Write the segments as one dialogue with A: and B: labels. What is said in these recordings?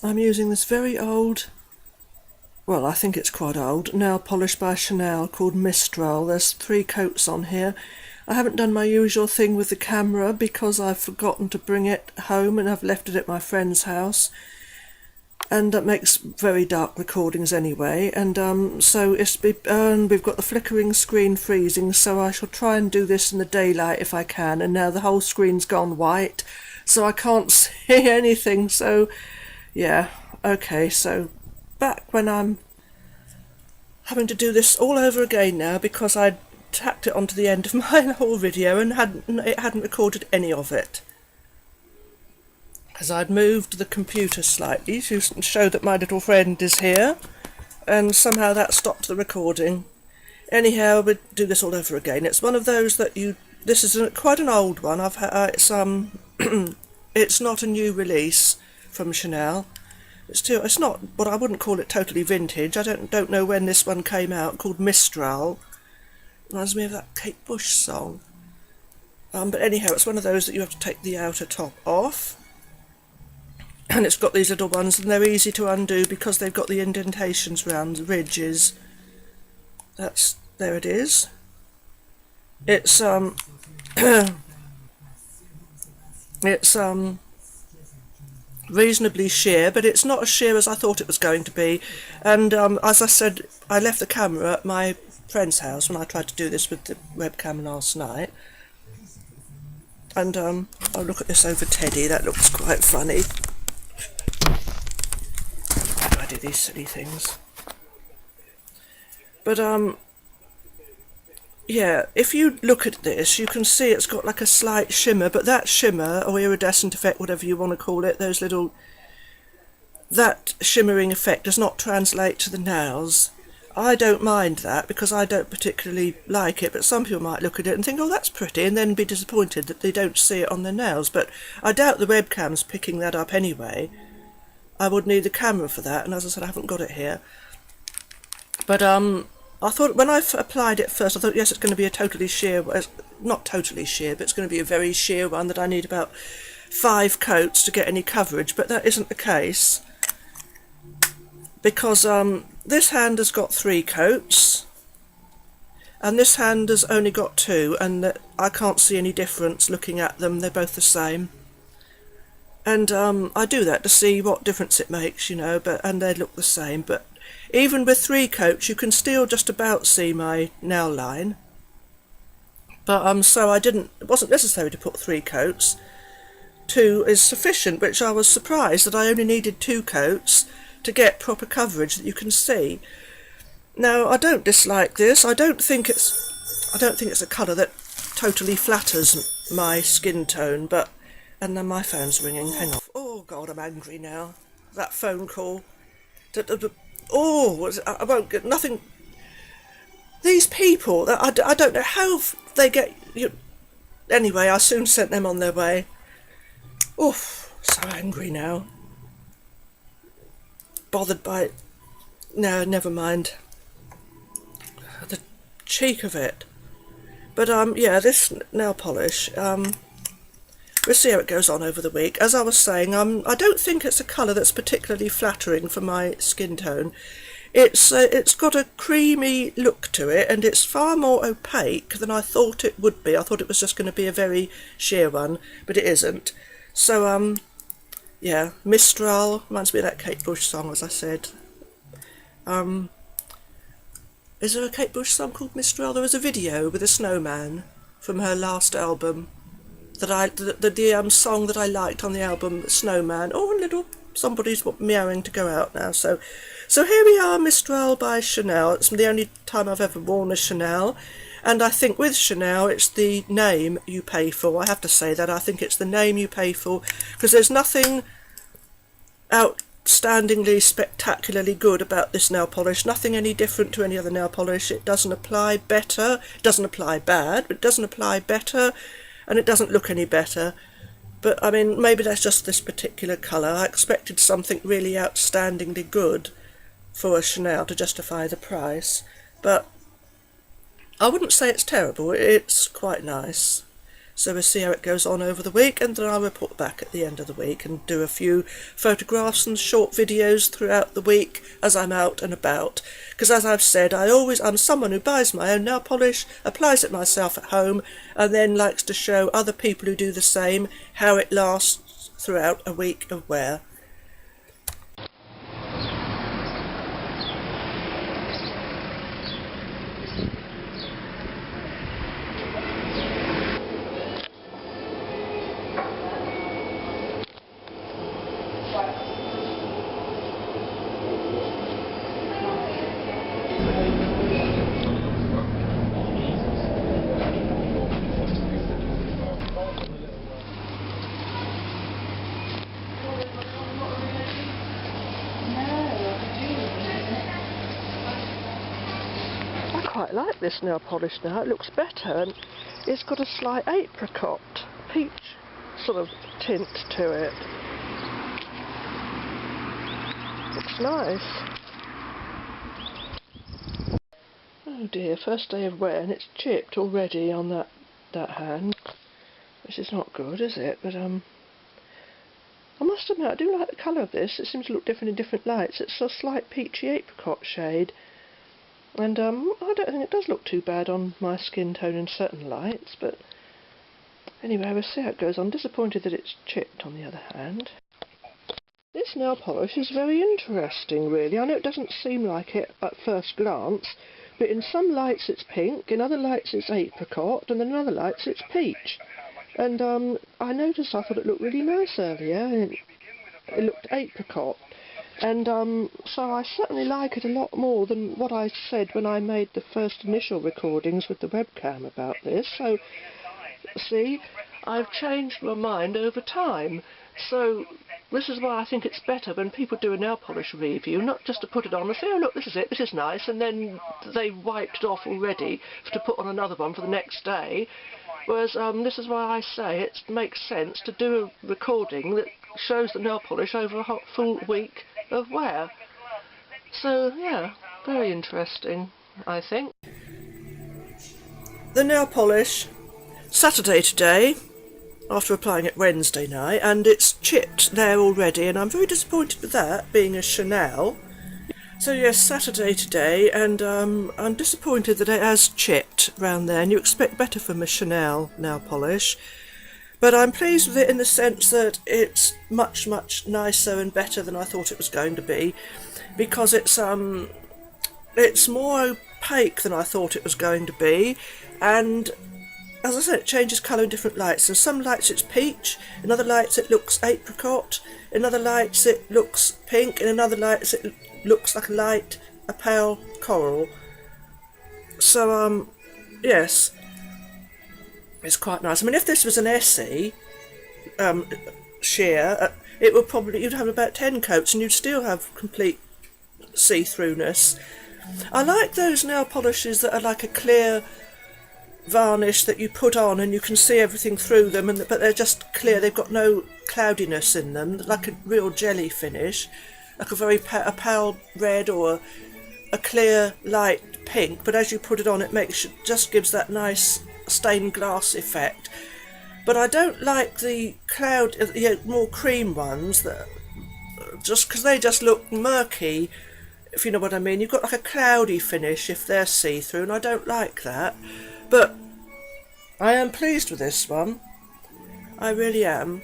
A: I'm using this very old, well, I think it's quite old, nail polish by Chanel called Mistral. There's 3 coats on here. I haven't done my usual thing with the camera because I've forgotten to bring it home and I've left it at my friend's house. And that makes very dark recordings anyway. And so we've got the flickering screen freezing, so I shall try and do this in the daylight if I can. And now the whole screen's gone white, so I can't see anything. So, yeah, okay, so back when I'm having to do this all over again now because I'd tacked it onto the end of my whole video and it hadn't recorded any of it. Because I'd moved the computer slightly to show that my little friend is here, and somehow that stopped the recording. Anyhow, we'll do this all over again. It's one of those that this is quite an old one. It's not a new release from Chanel. It's not, but I wouldn't call it totally vintage. I don't know when this one came out, called Mistral. Reminds me of that Kate Bush song. But anyhow, it's one of those that you have to take the outer top off. And it's got these little ones, and they're easy to undo because they've got the indentations round the ridges. There it is. It's it's reasonably sheer, but it's not as sheer as I thought it was going to be. And as I said, I left the camera at my friend's house when I tried to do this with the webcam last night. And I'll look at this over Teddy. That looks quite funny. Why do I do these silly things? But yeah, if you look at this, you can see it's got like a slight shimmer, but that shimmer, or iridescent effect, whatever you want to call it, that shimmering effect does not translate to the nails. I don't mind that because I don't particularly like it, but some people might look at it and think, oh, that's pretty, and then be disappointed that they don't see it on their nails. But I doubt the webcam's picking that up anyway. I would need the camera for that, and as I said, I haven't got it here. But I thought when I applied it first, I thought, yes, it's going to be a totally sheer, not totally sheer, but it's going to be a very sheer one that I need about 5 coats to get any coverage, but that isn't the case. Because this hand has got 3 coats, and this hand has only got 2, and I can't see any difference looking at them. They're both the same. And I do that to see what difference it makes, you know, and they look the same. But even with 3 coats, you can still just about see my nail line. But so it wasn't necessary to put 3 coats. 2 is sufficient, which I was surprised that I only needed 2 coats to get proper coverage that you can see. Now, I don't dislike this. I don't think it's a colour that totally flatters my skin tone, but... And then my phone's ringing. Hang on. Oh, God, I'm angry now. That phone call. Oh, I won't get nothing. These people, I don't know how they get... Anyway, I soon sent them on their way. Oof, so angry now. Bothered by it. No, never mind. The cheek of it. But yeah, this nail polish, we'll see how it goes on over the week. As I was saying, I don't think it's a colour that's particularly flattering for my skin tone. It's got a creamy look to it, and it's far more opaque than I thought it would be. I thought it was just going to be a very sheer one, but it isn't. So yeah, Mistral reminds me of that Kate Bush song, as I said. Is there a Kate Bush song called Mistral? There was a video with a snowman from her last album. The song that I liked on the album, Snowman. Oh, somebody's meowing to go out now. So here we are, Mistral by Chanel. It's the only time I've ever worn a Chanel. And I think with Chanel, it's the name you pay for. I have to say that. I think it's the name you pay for, because there's nothing outstandingly, spectacularly good about this nail polish. Nothing any different to any other nail polish. It doesn't apply better. It doesn't apply bad, but it doesn't apply better, and it doesn't look any better. But, I mean, maybe that's just this particular colour. I expected something really outstandingly good for a Chanel to justify the price. But I wouldn't say it's terrible. It's quite nice. So we'll see how it goes on over the week, and then I'll report back at the end of the week and do a few photographs and short videos throughout the week as I'm out and about. Because as I've said, I'm someone who buys my own nail polish, applies it myself at home, and then likes to show other people who do the same how it lasts throughout a week of wear. I quite like this nail polish now. It looks better, and it's got a slight apricot, peach sort of tint to it. Looks nice. Oh dear, first day of wear and it's chipped already on that hand, which is not good, is it? But I must admit, I do like the colour of this. It seems to look different in different lights. It's a slight peachy apricot shade, and I don't think it does look too bad on my skin tone in certain lights, but anyway, we'll see how it goes. I'm disappointed that it's chipped on the other hand. This nail polish is very interesting, really. I know it doesn't seem like it at first glance, but in some lights it's pink, in other lights it's apricot, and in other lights it's peach. And I noticed, I thought it looked really nice earlier, and it looked apricot. And so I certainly like it a lot more than what I said when I made the first initial recordings with the webcam about this. So, see, I've changed my mind over time. So this is why I think it's better when people do a nail polish review, not just to put it on and say, oh look, this is it, this is nice, and then they've wiped it off already to put on another one for the next day. Whereas this is why I say it makes sense to do a recording that shows the nail polish over a full week of wear. So yeah, very interesting, I think. The nail polish, Saturday today, after applying it Wednesday night, and it's chipped there already, and I'm very disappointed with that, being a Chanel. So yes, Saturday today, and I'm disappointed that it has chipped round there, and you expect better from a Chanel nail polish. But I'm pleased with it in the sense that it's much, much nicer and better than I thought it was going to be, because it's more opaque than I thought it was going to be, and as I said, it changes colour in different lights. In some lights it's peach, in other lights it looks apricot, in other lights it looks pink, and in other lights it looks like a pale coral. So, yes, it's quite nice. I mean, if this was an Essie sheer, you'd have about 10 coats and you'd still have complete see-throughness. I like those nail polishes that are like a clear varnish that you put on and you can see everything through them, but they're just clear, they've got no cloudiness in them, like a real jelly finish, like a very pale red or a clear light pink, but as you put it on it just gives that nice stained glass effect. But I don't like the more cream ones, that just because they just look murky, if you know what I mean. You've got like a cloudy finish if they're see-through, and I don't like that. But I am pleased with this one. I really am.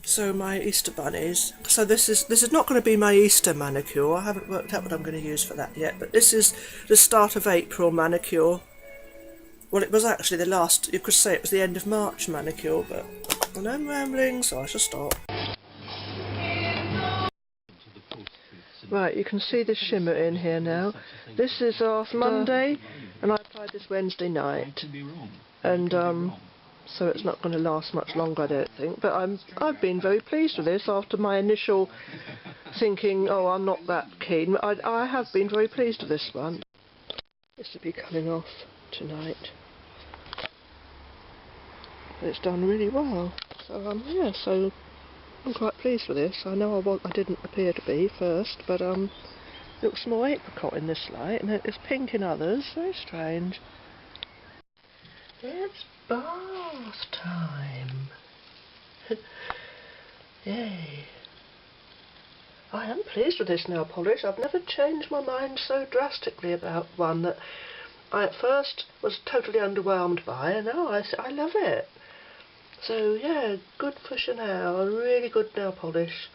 A: So my Easter bunnies. So this is not going to be my Easter manicure. I haven't worked out what I'm going to use for that yet. But this is the start of April manicure. Well, it was actually you could say it was the end of March manicure, but I'm rambling, so I shall stop. Right, you can see the shimmer in here now. This is off Monday, and I applied this Wednesday night, and so it's not going to last much longer, I don't think. But I've been very pleased with this after my initial thinking, oh, I'm not that keen. I have been very pleased with this one. This will be coming off tonight. It's done really well. So yeah, so I'm quite pleased with this. I know I didn't appear to be first, but it looks more apricot in this light, and it's pink in others. Very strange. It's bath time. Yay. I am pleased with this nail polish. I've never changed my mind so drastically about one that I at first was totally underwhelmed by, and now I love it. So yeah, good for Chanel, a really good nail polish.